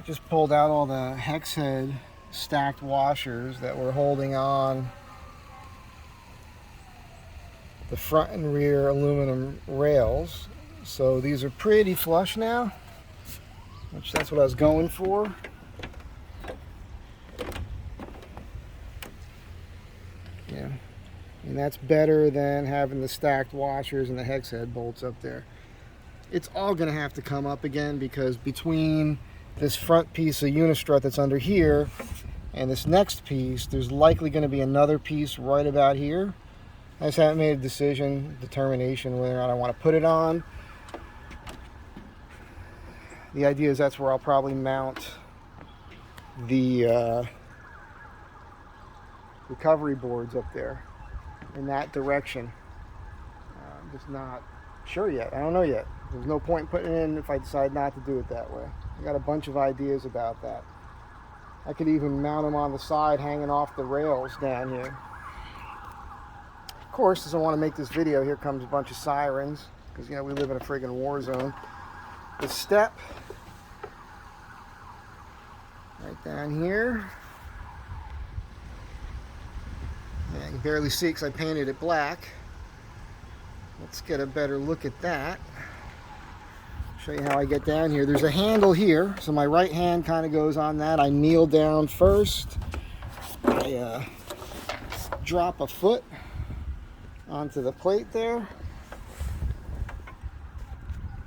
Just pulled out all the hex head stacked washers that were holding on the front and rear aluminum rails. So these are pretty flush now, which that's what I was going for. Yeah, and that's better than having the stacked washers and the hex head bolts up there. It's all going to have to come up again, because between this front piece of unistrut that's under here and this next piece, there's likely going to be another piece right about here. I just haven't made a determination whether or not I want to put it on. The idea is that's where I'll probably mount the recovery boards up there, in that direction. I'm just not sure yet. I don't know yet. There's no point in putting it in if I decide not to do it that way. I got a bunch of ideas about that. I could even mount them on the side, hanging off the rails down here. Of course, as I want to make this video, here comes a bunch of sirens, because, you know, we live in a friggin' war zone. The step right down here. Yeah, you can barely see because I painted it black. Let's get a better look at that. Show you how I get down here. There's a handle here, so my right hand kind of goes on that. I kneel down first. I drop a foot onto the plate there.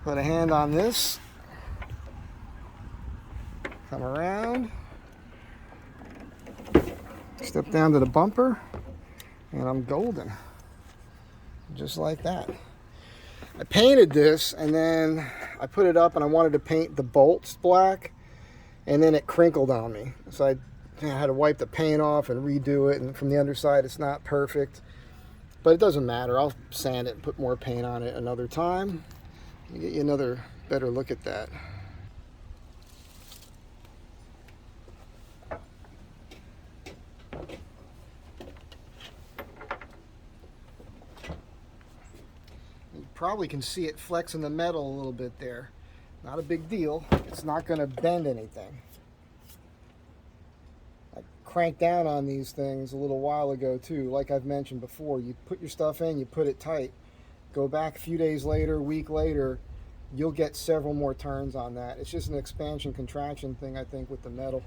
Put a hand on this. Come around. Step down to the bumper, and I'm golden. Just like that. I painted this, and then I put it up, and I wanted to paint the bolts black, and then it crinkled on me. So I had to wipe the paint off and redo it, and from the underside it's not perfect. But it doesn't matter. I'll sand it and put more paint on it another time. Let me get you another better look at that. Probably can see it flexing the metal a little bit there. Not a big deal. It's not going to bend anything. I cranked down on these things a little while ago too. Like I've mentioned before, you put your stuff in, you put it tight. Go back a few days later, a week later, you'll get several more turns on that. It's just an expansion contraction thing, I think, with the metal.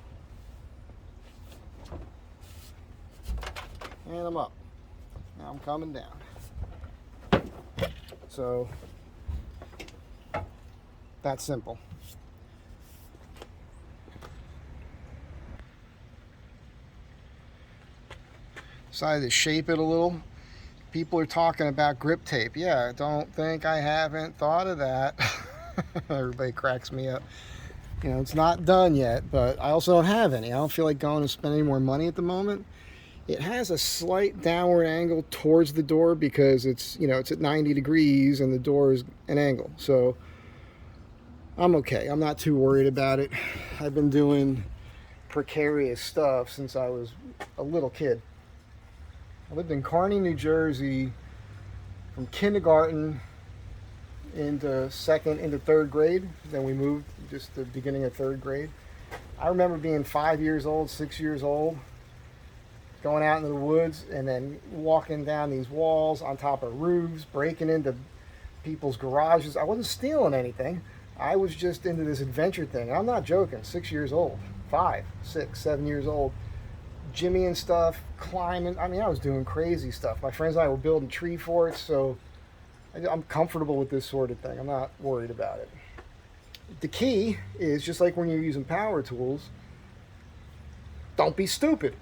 And I'm up. Now I'm coming down. So that's simple. Decided to shape it a little. People are talking about grip tape. Yeah, don't think I haven't thought of that. Everybody cracks me up. You know, it's not done yet, but I also don't have any. I don't feel like going and spending any more money at the moment. It has a slight downward angle towards the door because it's, you know, it's at 90 degrees and the door is an angle. So I'm okay. I'm not too worried about it. I've been doing precarious stuff since I was a little kid. I lived in Kearney, New Jersey from kindergarten into third grade. Then we moved just the beginning of third grade. I remember being 5 years old, 6 years old, going out into the woods and then walking down these walls on top of roofs, breaking into people's garages. I wasn't stealing anything. I was just into this adventure thing. I'm not joking. 6 years old, 5, 6, 7 years old. Jimmy and stuff, climbing. I mean, I was doing crazy stuff. My friends and I were building tree forts, so I'm comfortable with this sort of thing. I'm not worried about it. The key is, just like when you're using power tools, don't be stupid.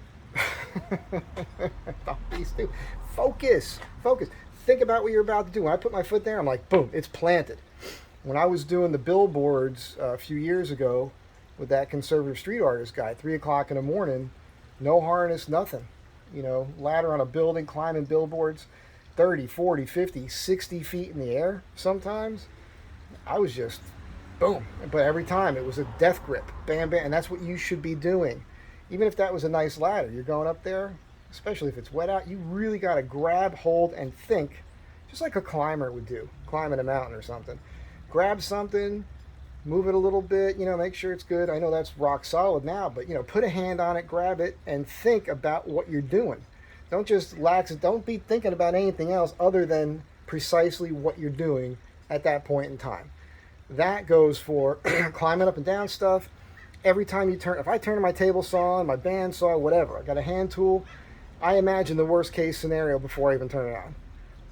Don't be stupid. Focus. Think about what you're about to do. When I put my foot there, I'm like, boom, it's planted. When I was doing the billboards a few years ago with that conservative street artist guy, 3 o'clock in the morning, no harness, nothing. You know, ladder on a building, climbing billboards, 30, 40, 50, 60 feet in the air sometimes. I was just, boom. But every time it was a death grip. Bam, bam. And that's what you should be doing. Even if that was a nice ladder, you're going up there, especially if it's wet out, you really got to grab, hold, and think, just like a climber would do, climbing a mountain or something. Grab something, move it a little bit, you know, make sure it's good. I know that's rock solid now, but, you know, put a hand on it, grab it, and think about what you're doing. Don't just lax it. Don't be thinking about anything else other than precisely what you're doing at that point in time. That goes for climbing up and down stuff. Every time you turn, if I turn my table saw, my band saw, whatever, I got a hand tool, I imagine the worst case scenario before I even turn it on.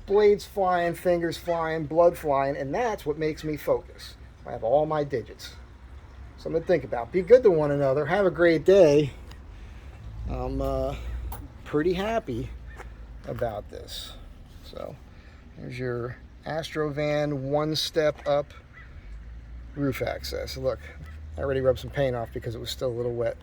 Blades flying, fingers flying, blood flying, and that's what makes me focus. I have all my digits. Something to think about. Be good to one another. Have a great day. I'm pretty happy about this. So there's your Astro Van one-step up roof access. Look, I already rubbed some paint off because it was still a little wet.